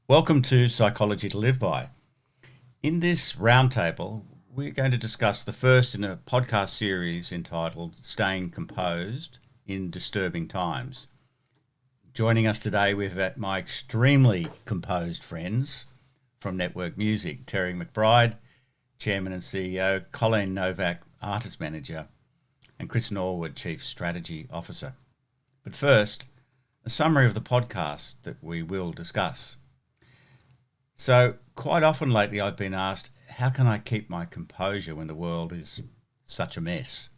Welcome to Psychology to Live By. In this roundtable, we're going to discuss the first in a podcast series entitled Staying Composed in Disturbing Times. Joining us today, we've got my extremely composed friends from Network Music, Terry McBride, Chairman and CEO, Colleen Novak, Artist Manager, and Chris Norwood, Chief Strategy Officer. But first, a summary of the podcast that we will discuss. So quite often lately I've been asked, how can I keep my composure when the world is such a mess?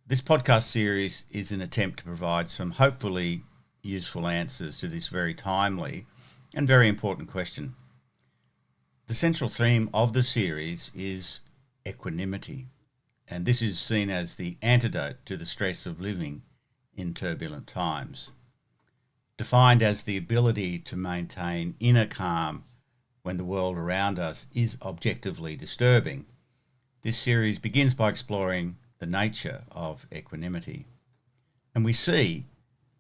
This podcast series is an attempt to provide some hopefully useful answers to this very timely and very important question. The central theme of the series is equanimity, and this is seen as the antidote to the stress of living in turbulent times. Defined as the ability to maintain inner calm when the world around us is objectively disturbing, this series begins by exploring the nature of equanimity. And we see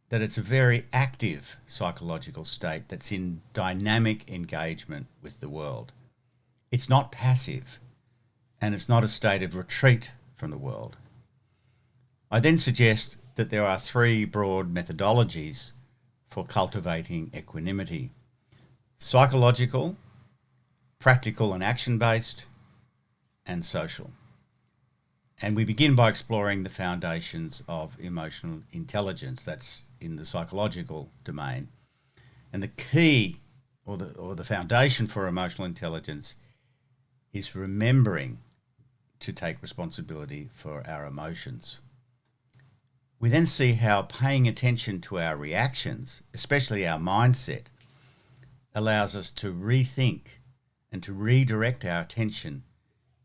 that it's a very active psychological state that's in dynamic engagement with the world. It's not passive, and it's not a state of retreat from the world. I then suggest that there are three broad methodologies for cultivating equanimity: psychological, practical and action-based, and social. And we begin by exploring the foundations of emotional intelligence. That's in the psychological domain. And the key or the foundation for emotional intelligence is remembering to take responsibility for our emotions. We then see how paying attention to our reactions, especially our mindset, allows us to rethink and to redirect our attention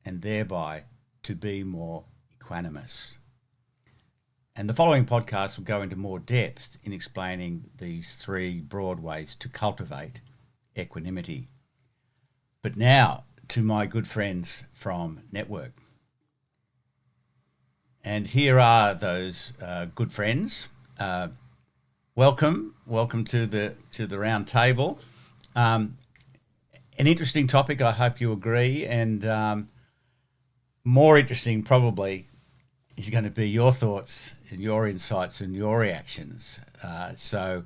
and thereby to be more equanimous. And the following podcast will go into more depth in explaining these three broad ways to cultivate equanimity. But now to my good friends from Network. And here are those good friends. Welcome to the round table. An interesting topic, I hope you agree, and more interesting probably is going to be your thoughts and your insights and your reactions. So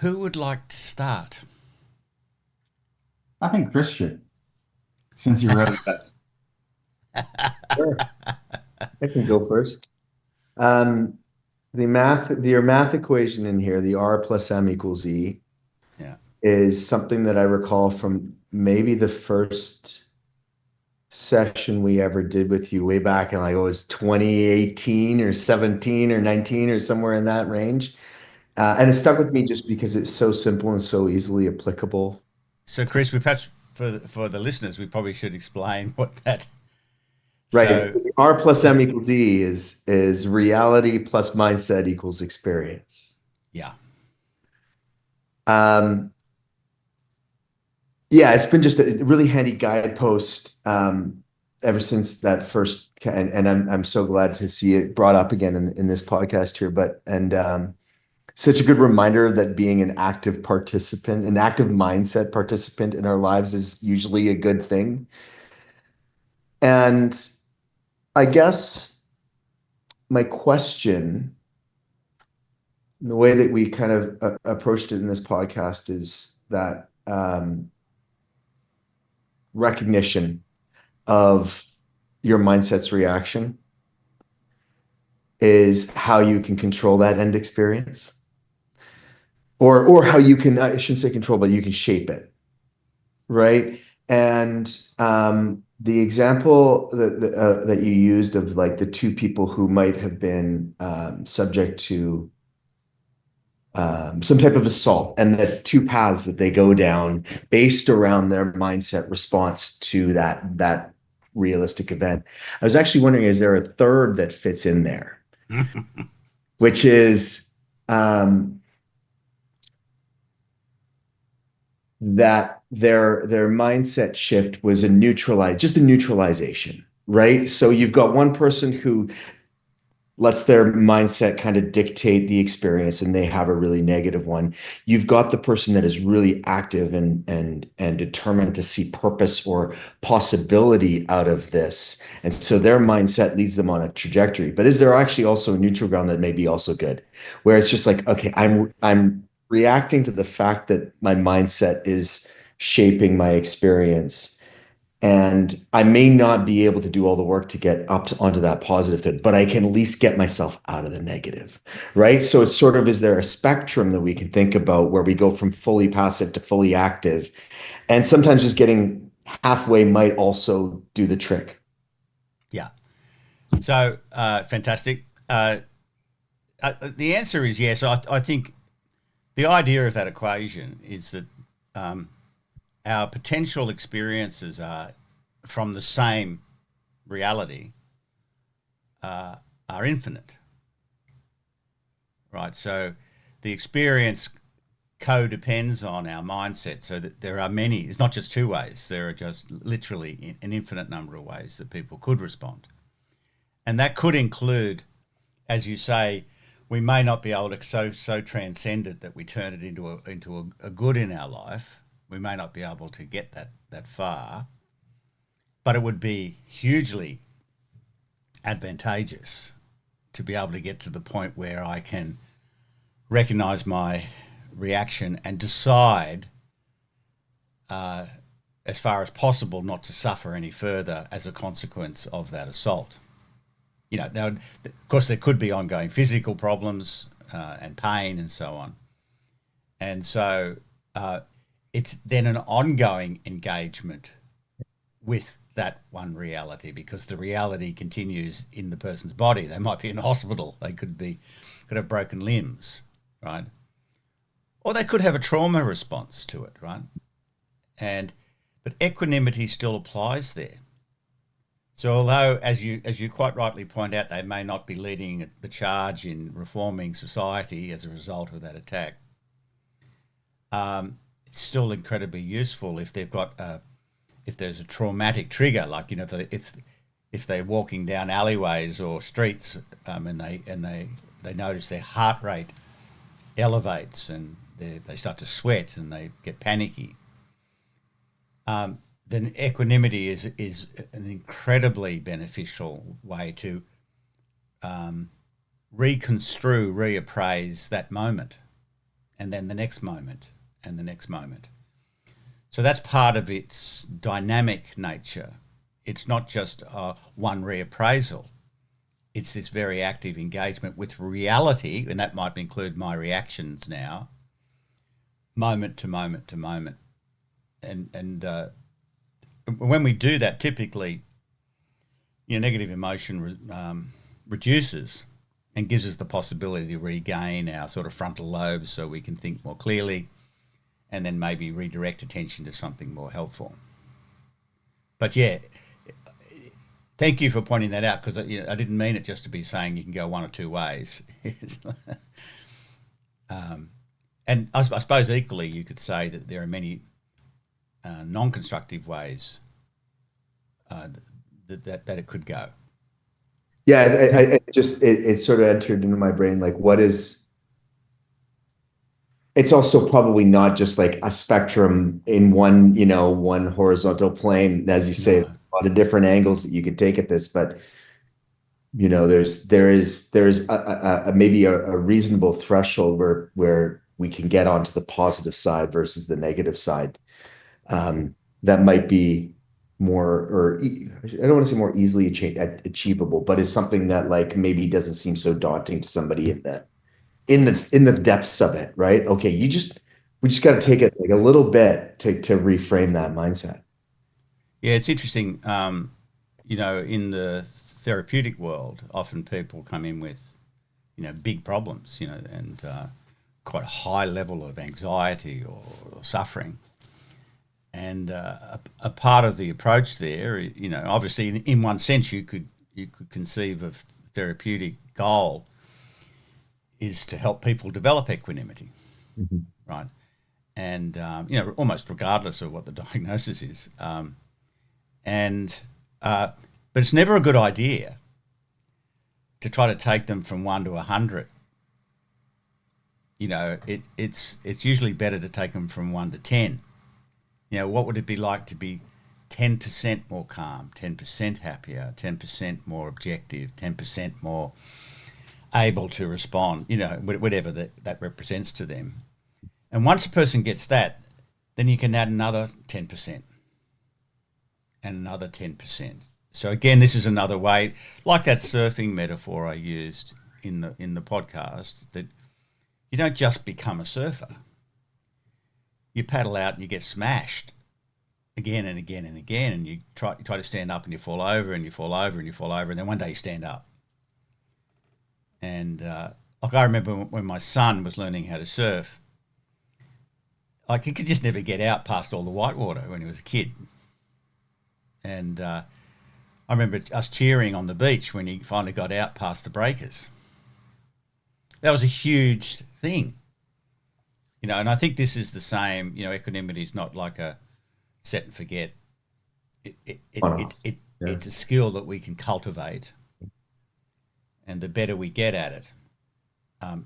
who would like to start? I think Chris should, since you wrote it best. Sure. I can go first. Um, your math equation in here, the R plus M equals E, Yeah. is something that I recall from maybe the first session we ever did with you way back in, like, it was 2018 or 17 or 19 or somewhere in that range. And it stuck with me just because it's so simple and so easily applicable. So Chris, we perhaps for the listeners, we probably should explain what that. Right. So So R plus M equals E is reality plus mindset equals experience. yeah. Yeah, it's been just a really handy guidepost ever since that first, and I'm so glad to see it brought up again in this podcast here. But such a good reminder that being an active participant, an active mindset participant in our lives is usually a good thing. And I guess my question, the way that we kind of approached it in this podcast, is that recognition of your mindset's reaction is how you can control that end experience, or how you can, I shouldn't say control, but you can shape it, right? And the example that you used of, like, the two people who might have been subject to some type of assault, and the two paths that they go down based around their mindset response to that realistic event. I was actually wondering, is there a third that fits in there, which is that their mindset shift was just a neutralization, right? So you've got one person who lets their mindset kind of dictate the experience, and they have a really negative one. You've got the person that is really active and determined to see purpose or possibility out of this. And so their mindset leads them on a trajectory. But is there actually also a neutral ground that may be also good, where it's just like, okay, I'm reacting to the fact that my mindset is shaping my experience, and I may not be able to do all the work to get up onto that positive thing, but I can at least get myself out of the negative, right? So it's sort of, is there a spectrum that we can think about where we go from fully passive to fully active? And sometimes just getting halfway might also do the trick. Yeah. So fantastic. The answer is yes. I think the idea of that equation is that our potential experiences are from the same reality are infinite, right? So the experience co-depends on our mindset, so that there are many, it's not just two ways, there are just literally an infinite number of ways that people could respond. And that could include, as you say, we may not be able to so transcend it that we turn it into a good in our life. We may not be able to get that far, but it would be hugely advantageous to be able to get to the point where I can recognize my reaction and decide, as far as possible, not to suffer any further as a consequence of that assault. You know, now, of course, there could be ongoing physical problems and pain and so on. And so it's then an ongoing engagement with that one reality, because the reality continues in the person's body. They might be in a hospital. They could have broken limbs, right? Or they could have a trauma response to it, right? But equanimity still applies there. So although, as you quite rightly point out, they may not be leading the charge in reforming society as a result of that attack, it's still incredibly useful if they've got if there's a traumatic trigger, like, you know, if they're walking down alleyways or streets, and they notice their heart rate elevates and they start to sweat and they get panicky. Then equanimity is an incredibly beneficial way to reappraise that moment, and then the next moment and the next moment. So that's part of its dynamic nature. It's not just one reappraisal. It's this very active engagement with reality, and that might include my reactions now, moment to moment to moment. And when we do that, typically, negative emotion reduces and gives us the possibility to regain our sort of frontal lobes so we can think more clearly and then maybe redirect attention to something more helpful. But yeah, thank you for pointing that out, because I didn't mean it just to be saying you can go one or two ways. And I suppose equally you could say that there are many non-constructive ways that it could go. Yeah, it sort of entered into my brain, like, what is, it's also probably not just like a spectrum in one horizontal plane, as you say, No. a lot of different angles that you could take at this, but there is maybe a reasonable threshold where we can get onto the positive side versus the negative side. That might be more, or I don't want to say more easily achievable, but is something that, like, maybe doesn't seem so daunting to somebody in the depths of it, right? Okay, we just got to take it like a little bit to reframe that mindset. Yeah, it's interesting. In the therapeutic world, often people come in with, big problems, and quite a high level of anxiety or suffering. And a part of the approach there, obviously in one sense you could conceive of therapeutic goal is to help people develop equanimity, Mm-hmm. right? And almost regardless of what the diagnosis is, but it's never a good idea to try to take them from 1 to 100. It's usually better to take them from 1 to 10. What would it be like to be 10% more calm, 10% happier, 10% more objective, 10% more able to respond, whatever that represents to them. And once a person gets that, then you can add another 10% and another 10%. So again, this is another way, like that surfing metaphor I used in the podcast, that you don't just become a surfer. You paddle out and you get smashed again and again and again, and you try to stand up and you fall over and you fall over and you fall over, and then one day you stand up. And like I remember when my son was learning how to surf, like he could just never get out past all the whitewater when he was a kid. And I remember us cheering on the beach when he finally got out past the breakers. That was a huge thing. And I think this is the same. Equanimity is not like a set and forget. It's a skill that we can cultivate, and the better we get at it. And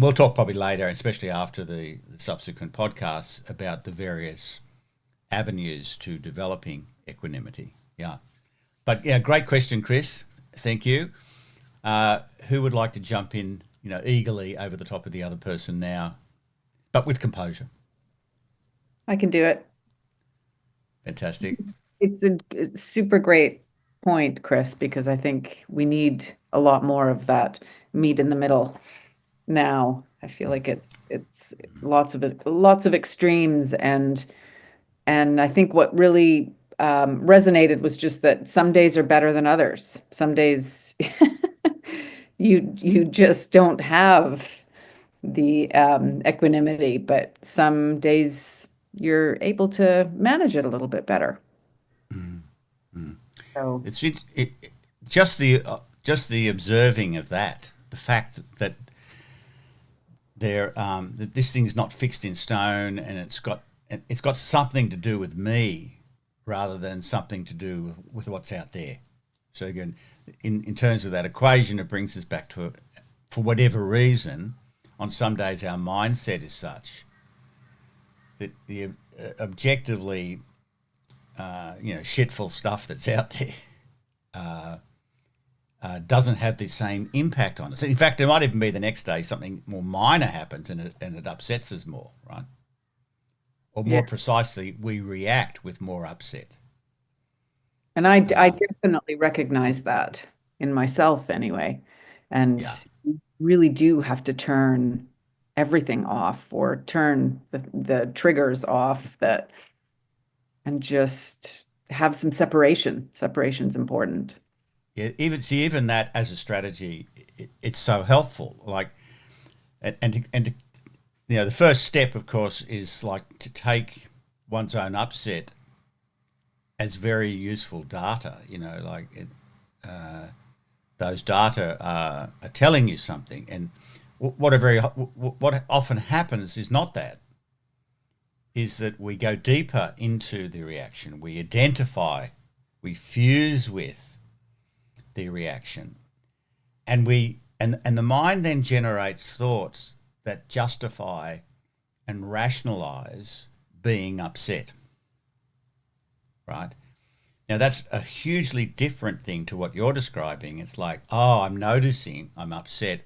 we'll talk probably later, especially after the subsequent podcasts, about the various avenues to developing equanimity. Yeah. But great question, Chris. Thank you. Who would like to jump in, eagerly over the top of the other person now, but with composure? I can do it. Fantastic. It's a super great point, Chris, because I think we need a lot more of that meat in the middle now. I feel like it's lots of extremes, and I think what really resonated was just that some days are better than others. Some days you just don't have the equanimity, but some days you're able to manage it a little bit better. So It's just the observing of that, the fact that that this thing's not fixed in stone, and it's got something to do with me rather than something to do with what's out there. So again, in terms of that equation, it brings us back to, for whatever reason, on some days our mindset is such that the objectively shitful stuff that's out there doesn't have the same impact on us. In fact, it might even be the next day something more minor happens and it upsets us more, right? Or more precisely, we react with more upset. And I definitely recognize that in myself anyway. And you really do have to turn everything off, or turn the triggers off, and just have some separation. Separation's important. Yeah, even that as a strategy, it's so helpful. Like, and the first step, of course, is like to take one's own upset as very useful data. Those data are telling you something, and what often happens is not that. Is that we go deeper into the reaction, we identify, we fuse with the reaction, and the mind then generates thoughts that justify and rationalize being upset. Right? Now that's a hugely different thing to what you're describing. It's like, I'm noticing I'm upset.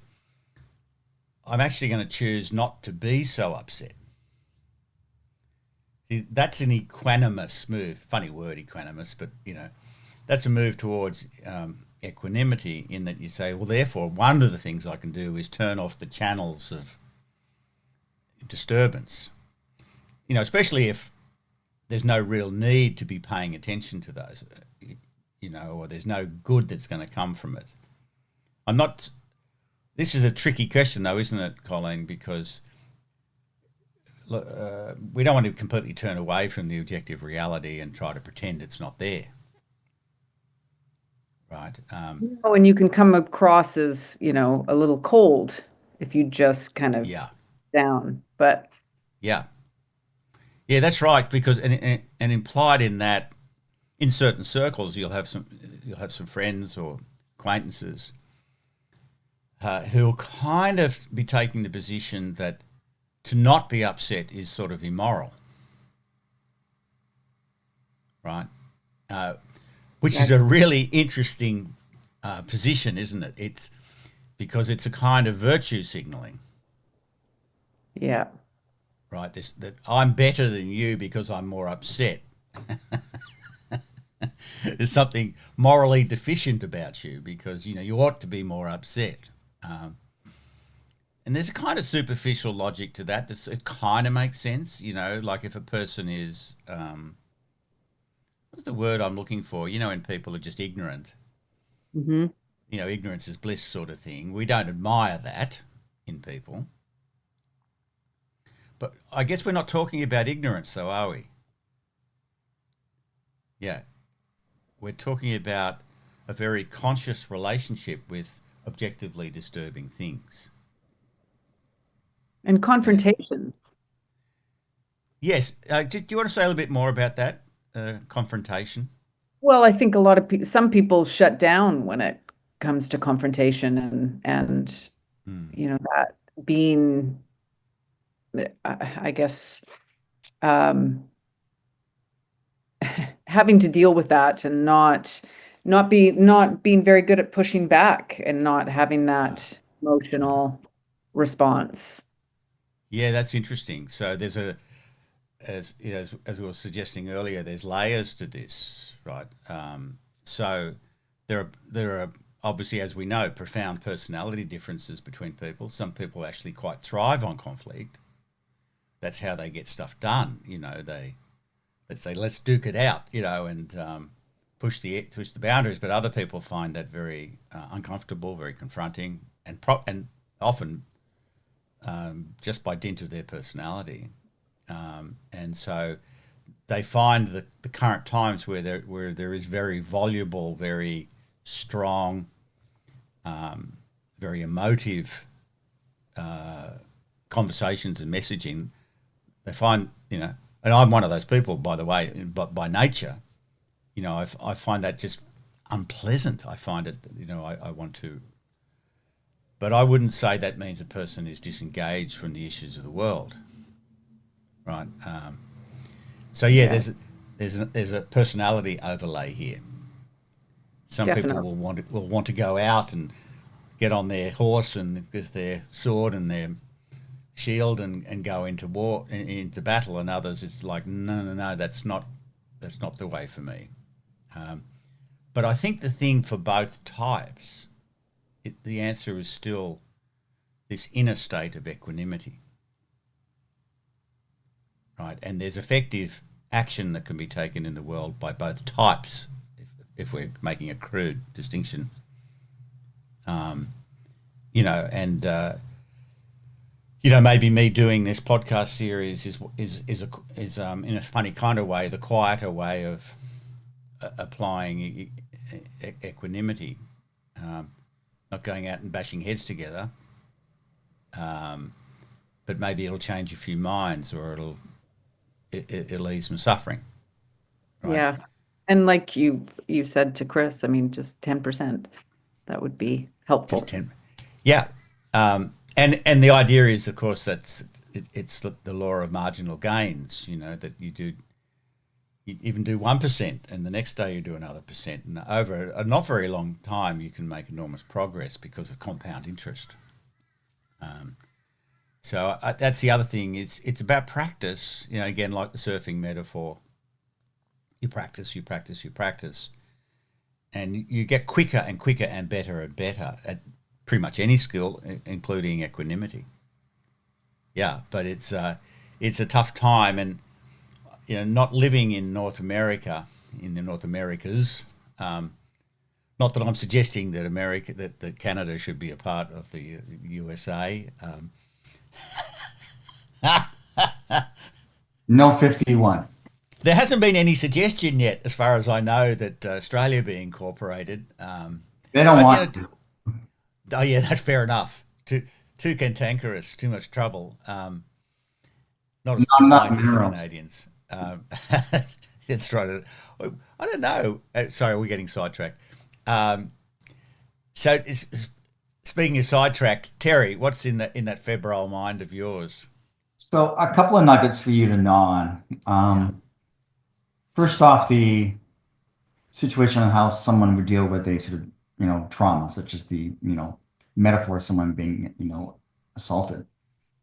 I'm actually going to choose not to be so upset. See, that's an equanimous move. Funny word, equanimous, but that's a move towards equanimity, in that you say, well, therefore, one of the things I can do is turn off the channels of disturbance. Especially if there's no real need to be paying attention to those, or there's no good that's going to come from it. This is a tricky question though, isn't it, Colleen? Because we don't want to completely turn away from the objective reality and try to pretend it's not there. Right. And you can come across as, a little cold if you just kind of down, but yeah, that's right. Because and implied in that, in certain circles, you'll have some friends or acquaintances who'll kind of be taking the position that to not be upset is sort of immoral, right? Which is a really interesting position, isn't it? It's because it's a kind of virtue signaling, Yeah. right? That I'm better than you because I'm more upset. There's something morally deficient about you because you ought to be more upset. And there's a kind of superficial logic to that. It kind of makes sense, like if a person is, what's the word I'm looking for? When people are just ignorant. Mm-hmm. Ignorance is bliss sort of thing. We don't admire that in people. But I guess we're not talking about ignorance, though, are we? Yeah. We're talking about a very conscious relationship with objectively disturbing things. And confrontation. Yes. Do you want to say a little bit more about that, confrontation? Well, I think a lot of some people shut down when it comes to confrontation and that being, I guess, um, having to deal with that and not being very good at pushing back and not having that emotional response. Yeah, that's interesting. So there's as as we were suggesting earlier, there's layers to this, right? So there are obviously, as we know, profound personality differences between people. Some people actually quite thrive on conflict. That's how they get stuff done. Let's say let's duke it out, and push the boundaries. But other people find that very uncomfortable, very confronting, and often just by dint of their personality. And so they find the current times where there is very voluble, very strong, very emotive conversations and messaging. They find, and I'm one of those people, by the way, but by nature, I find that just unpleasant. I find it, I want to, but I wouldn't say that means a person is disengaged from the issues of the world. Right. So Yeah. there's a personality overlay here. Some people Definitely. will want to go out and get on their horse and with their sword and their shield and go into war, into battle, and others it's like no, that's not the way for me. But I think the thing for both types, the answer is still this inner state of equanimity. Right, and there's effective action that can be taken in the world by both types, if we're making a crude distinction. And maybe me doing this podcast series is in a funny kind of way the quieter way of applying equanimity, not going out and bashing heads together, but maybe it'll change a few minds or it'll ease some suffering, right? Yeah. And like you said to Chris, I mean, just 10%, that would be helpful. Just 10. Yeah. And the idea is, of course, it's the law of marginal gains, that you even do 1% and the next day you do another percent. And over a not very long time, you can make enormous progress because of compound interest. So that's the other thing. It's about practice. Again, like the surfing metaphor, you practice, and you get quicker and quicker and better at pretty much any skill, including equanimity. Yeah, but it's a tough time, and not living in North America, in the North Americas. Not that I'm suggesting that that Canada should be a part of the USA. No 51. There hasn't been any suggestion yet, as far as I know, that Australia be incorporated. They don't want to. Oh yeah, that's fair enough. Too cantankerous, too much trouble. Not as Not polite as the minerals. Canadians. It's right. I don't know. Sorry, we're getting sidetracked. So, speaking of sidetracked, Terry, what's in that febrile mind of yours? So a couple of nuggets for you to gnaw on. Yeah. First off, the situation on how someone would deal with a sort of, trauma, such as the, metaphor of someone being, assaulted.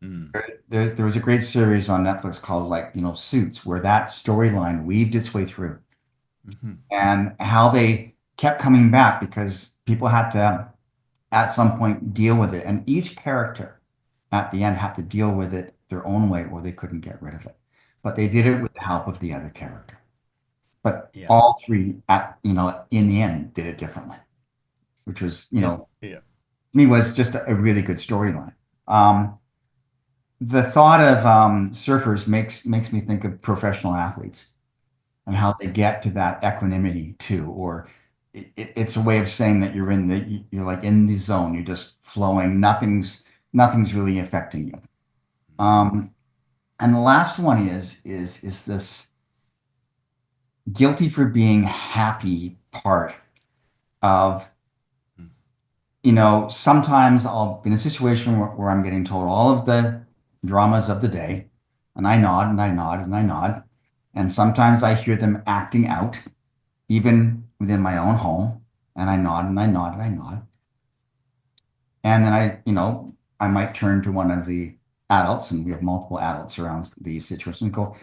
Mm. There was a great series on Netflix called Suits, where that storyline weaved its way through, Hmm. and how they kept coming back because people had to, at some point, deal with it. And each character at the end had to deal with it their own way or they couldn't get rid of it. But they did it with the help of the other character. But Yeah. all three in the end did it differently, which was, Yeah. Yeah. to me was just a really good storyline. The thought of surfers makes me think of professional athletes and how they get to that equanimity too, or it's a way of saying that you're like in the zone, you're just flowing, nothing's really affecting you. And the last one is this guilty for being happy part of, sometimes I'll be in a situation where I'm getting told all of the dramas of the day, and I nod and I nod and I nod. And sometimes I hear them acting out, even within my own home, and I nod and I nod and I nod. And then I might turn to one of the adults, and we have multiple adults around these situations, and go,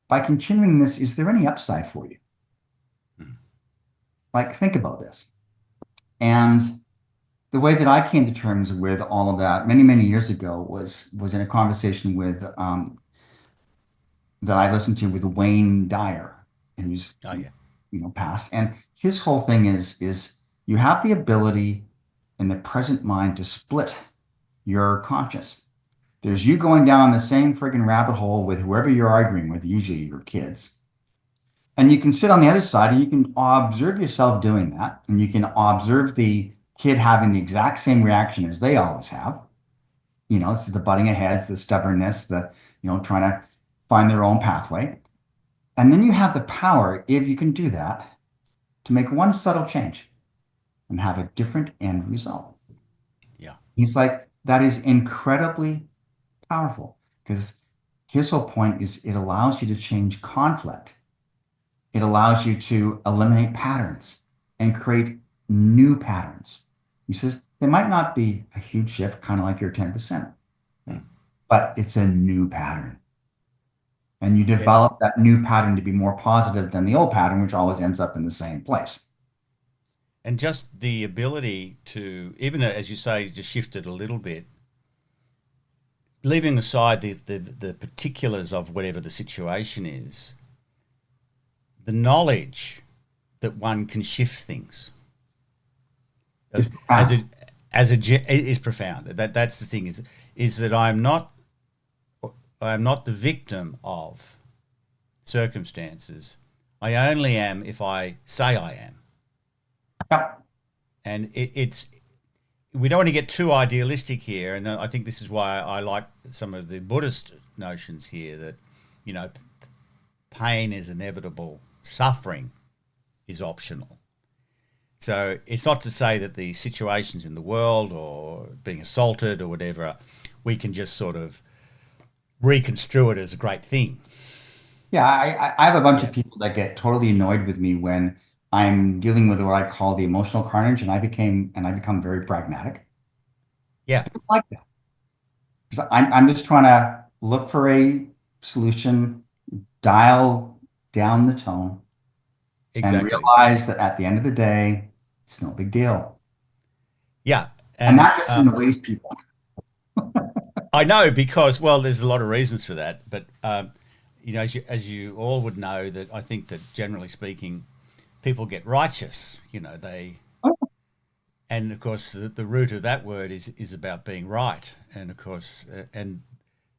by continuing this, is there any upside for you? Mm. Like, think about this. And the way that I came to terms with all of that many, many years ago was in a conversation with that I listened to with Wayne Dyer, who's Oh yeah. passed. And his whole thing is you have the ability in the present mind to split your conscious. There's you going down the same friggin' rabbit hole with whoever you're arguing with, usually your kids. And you can sit on the other side and you can observe yourself doing that. And you can observe the kid having the exact same reaction as they always have. This is the butting of heads, the stubbornness, the, trying to find their own pathway. And then you have the power, if you can do that, to make one subtle change and have a different end result. Yeah. He's like, that is incredibly powerful because his whole point is it allows you to change conflict. It allows you to eliminate patterns and create new patterns. He says they might not be a huge shift, kind of like your 10%, Mm. but it's a new pattern. And you Yes. develop that new pattern to be more positive than the old pattern, which always ends up in the same place. And just the ability to, even as you say, just shift it a little bit, leaving aside the particulars of whatever the situation is, the knowledge that one can shift things It's as profound. is profound. That's the thing is that I'm not the victim of circumstances. I only am if I say I am. Yep. And it's we don't want to get too idealistic here, and I think this is why I like some of the Buddhist notions here that, pain is inevitable, suffering is optional. So it's not to say that the situations in the world or being assaulted or whatever, we can just sort of reconstrue it as a great thing. Yeah, I have a bunch Yeah. of people that get totally annoyed with me when I'm dealing with what I call the emotional carnage, and I become very pragmatic. Yeah, I don't like that. 'Cause I'm just trying to look for a solution, dial down the tone, and exactly. realize that at the end of the day, it's no big deal. Yeah. And And that just annoys people. I know because, well, there's a lot of reasons for that. But, as you all would know, that I think that generally speaking, people get righteous. And of course, the root of that word is about being right. And of course, and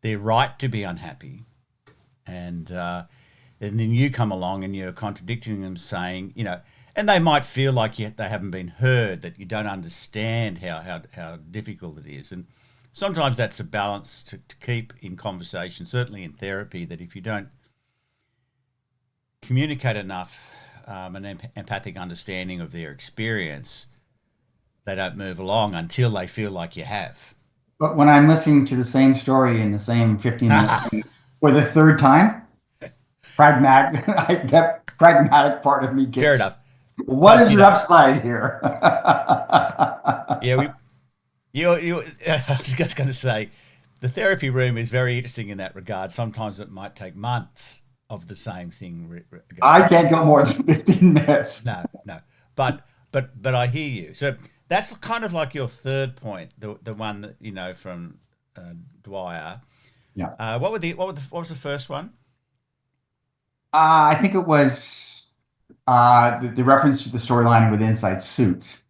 they're right to be unhappy. And then you come along and you're contradicting them, saying, and they might feel like they haven't been heard, that you don't understand how difficult it is. And sometimes that's a balance to keep in conversation, certainly in therapy, that if you don't communicate enough, an empathic understanding of their experience, they don't move along until they feel like you have. But when I'm listening to the same story in the same 15-minute thing for the third time, pragmatic, I get pragmatic part of me Fair gets, enough. what But is you your know, upside here? yeah, I was just going to say, the therapy room is very interesting in that regard. Sometimes it might take months of the same thing I going can't on. go more than 15 minutes. No, but I hear you. So that's kind of like your third point, the one that from Dwyer. Yeah. What was the first one? I think it was the reference to the storyline with Inside Suits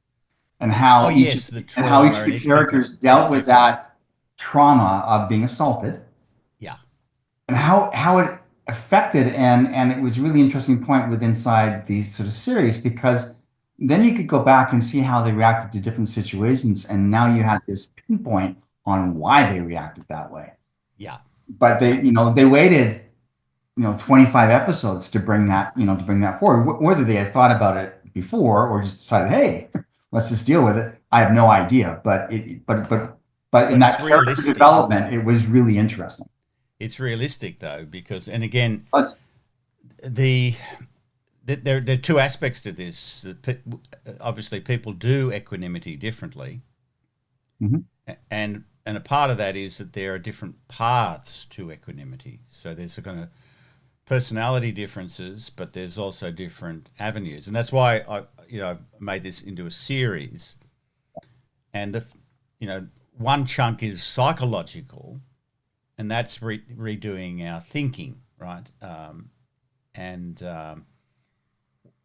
and Oh how yes, the each trauma, of and the each people characters do it dealt with differently. that trauma of being assaulted Yeah, and how it affected and it was a really interesting point with inside these sort of series because then you could go back and see how they reacted to different situations and now you had this pinpoint on why they reacted that way. yeah, But yeah. they waited 25 episodes to bring that forward. Whether they had thought about it before or just decided, hey, let's just deal with it, I have no idea. But in But it's that character realistic. development, it was really interesting. It's realistic though, because and again, Plus, the there are two aspects to this. Obviously, people do equanimity differently, mhm, and a part of that is that there are different paths to equanimity. So there's a kind of personality differences, but there's also different avenues, and that's why I made this into a series. And one chunk is psychological, and that's redoing our thinking, right? And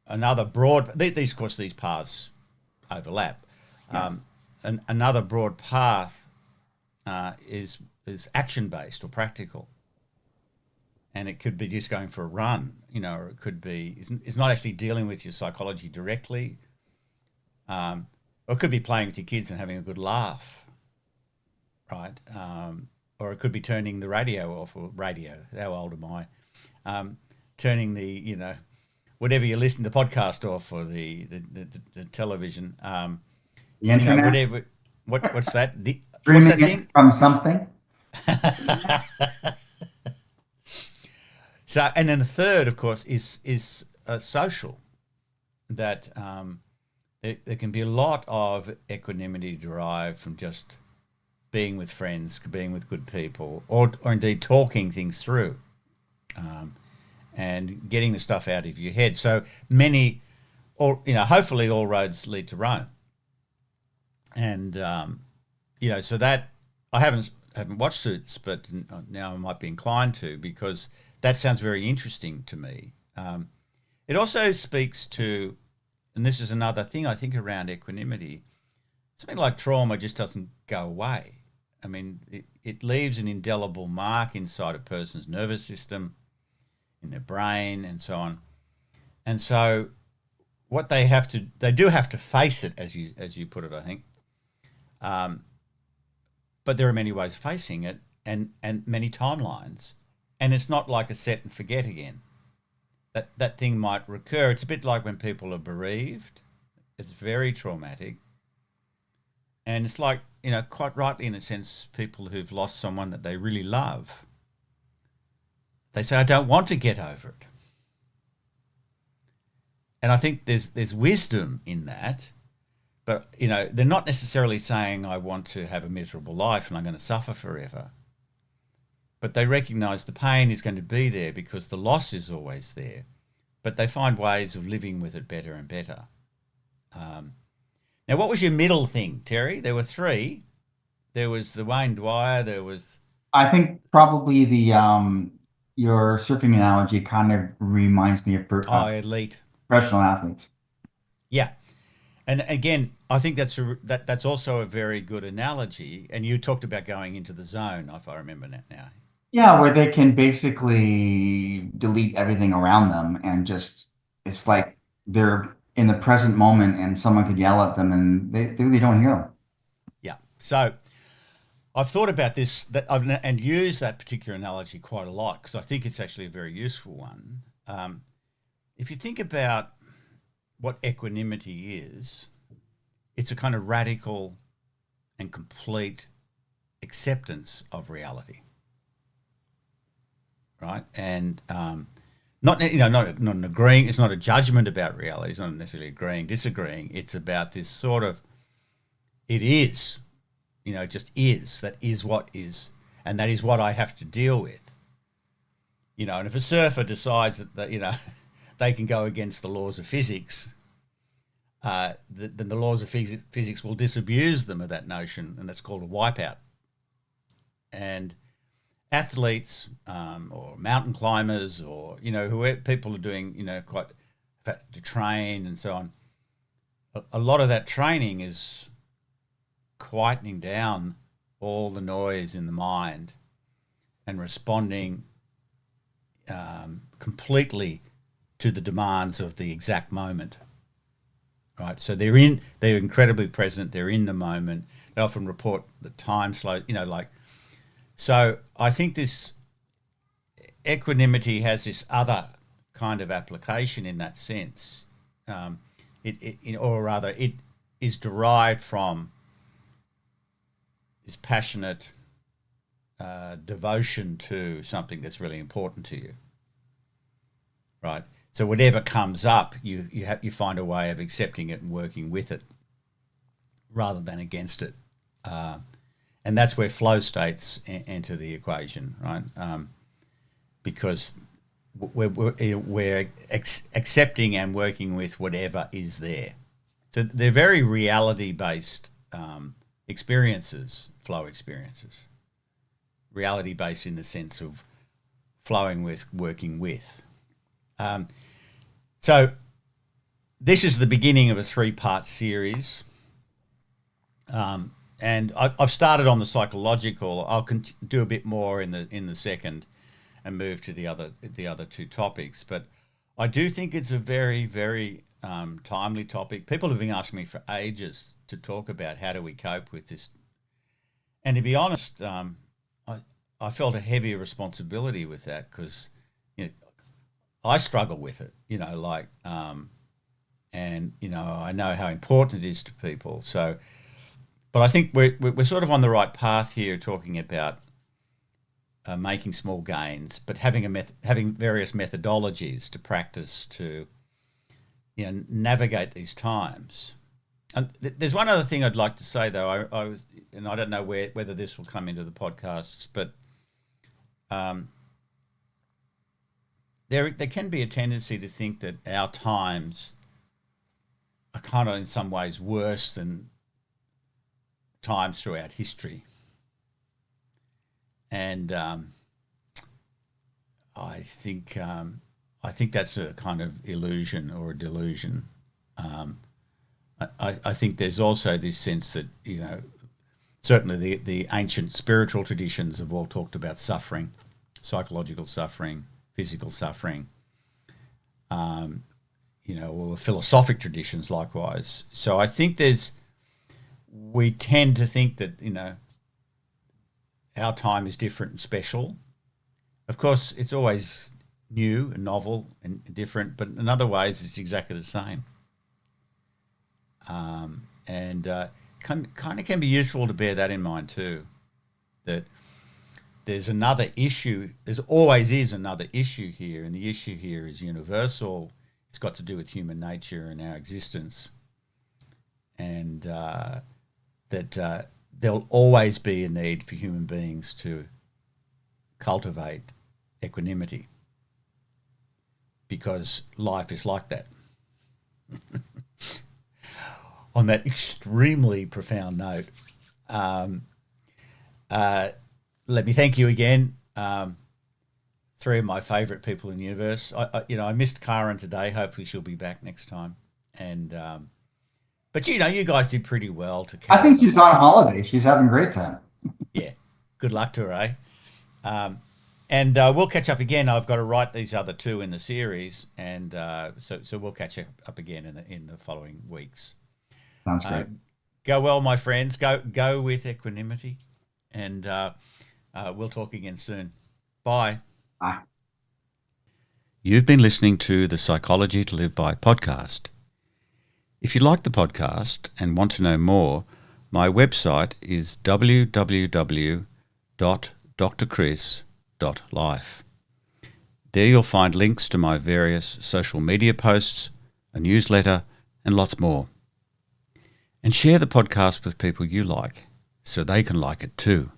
another broad these of course these paths overlap. yeah, And another broad path is action based or practical, and it could be just going for a run, or it could be it's not actually dealing with your psychology directly, or it could be playing with your kids and having a good laugh, right? Or it could be turning the radio off, or radio. How old am I? Turning the whatever you listen to the podcast off, or the television, the internet whatever. What's that? What's streaming that it thing? from something. So, and then the third, of course, is social. That there can be a lot of equanimity derived from just being with friends, being with good people, or indeed talking things through, and getting the stuff out of your head. So many, or hopefully all roads lead to Rome. And so that I haven't watched Suits, but now I might be inclined to, because that sounds very interesting to me. It also speaks to, and this is another thing I think around equanimity, something like trauma just doesn't go away. I mean, it leaves an indelible mark inside a person's nervous system, in their brain, and so on. And so what they do have to face it, as you put it, I think. But there are many ways of facing it, and many timelines. And it's not like a set and forget again. That thing might recur. It's a bit like when people are bereaved. It's very traumatic. And it's like, quite rightly in a sense, people who've lost someone that they really love, they say, I don't want to get over it. And I think there's wisdom in that. But, they're not necessarily saying, I want to have a miserable life and I'm going to suffer forever. But they recognise the pain is going to be there because the loss is always there. But they find ways of living with it better and better. Now, what was your middle thing, Terry? There were three. There was the Wayne Dwyer. There was... I think probably the your surfing analogy kind of reminds me of Elite. professional athletes. Yeah. And again, I think that's also a very good analogy. And you talked about going into the zone, if I remember now. Yeah, where they can basically delete everything around them and just it's like they're in the present moment and someone could yell at them and they really don't hear them. Yeah. So I've thought about this and used that particular analogy quite a lot because I think it's actually a very useful one. If you think about what equanimity is, it's a kind of radical and complete acceptance of reality, right? And not an agreeing. It's not a judgment about reality. It's not necessarily agreeing, disagreeing. It's about this sort of, it is, it just is. That is what is, and that is what I have to deal with. And if a surfer decides that they can go against the laws of physics, then the laws of physics will disabuse them of that notion, and that's called a wipeout. And athletes or mountain climbers or, who people are doing, quite to train and so on, a lot of that training is quietening down all the noise in the mind and responding completely to the demands of the exact moment. Right, so they're incredibly present. They're in the moment. They often report the time slow. So I think this equanimity has this other kind of application in that sense. It is derived from this passionate devotion to something that's really important to you. Right. So whatever comes up, you find a way of accepting it and working with it, rather than against it, and that's where flow states enter the equation, right? Because we're accepting and working with whatever is there. So they're very reality-based experiences, flow experiences. Reality-based in the sense of flowing with, working with. So this is the beginning of a 3-part series, and I've started on the psychological. I'll do a bit more in the second, and move to the other 2 topics. But I do think it's a very, very timely topic. People have been asking me for ages to talk about how do we cope with this, and to be honest, I felt a heavier responsibility with that because I struggle with it, and I know how important it is to people. So, but I think we're sort of on the right path here, talking about making small gains, but having various methodologies to practice to navigate these times. And there's one other thing I'd like to say, though. I don't know whether this will come into the podcasts, but there can be a tendency to think that our times are kind of in some ways worse than times throughout history. And I think that's a kind of illusion or a delusion. I think there's also this sense that, certainly the ancient spiritual traditions have all talked about suffering, psychological suffering, physical suffering, all the philosophic traditions likewise. So I think we tend to think that, our time is different and special. Of course, it's always new and novel and different, but in other ways, it's exactly the same. And kind of can be useful to bear that in mind too, that there's another issue. There's always is another issue here, and the issue here is universal. It's got to do with human nature and our existence, and that there'll always be a need for human beings to cultivate equanimity, because life is like that. On that extremely profound note, let me thank you again. 3 of my favourite people in the universe. I missed Karen today. Hopefully she'll be back next time. And but you guys did pretty well to. I think she's on holiday. She's having a great time. Yeah, good luck to her, eh? And we'll catch up again. I've got to write these other 2 in the series, and so we'll catch up again in the following weeks. Sounds great. Go well, my friends. Go with equanimity, and we'll talk again soon. Bye. Bye. You've been listening to the Psychology to Live By podcast. If you like the podcast and want to know more, my website is www.drchris.life. There you'll find links to my various social media posts, a newsletter, and lots more. And share the podcast with people you like so they can like it too.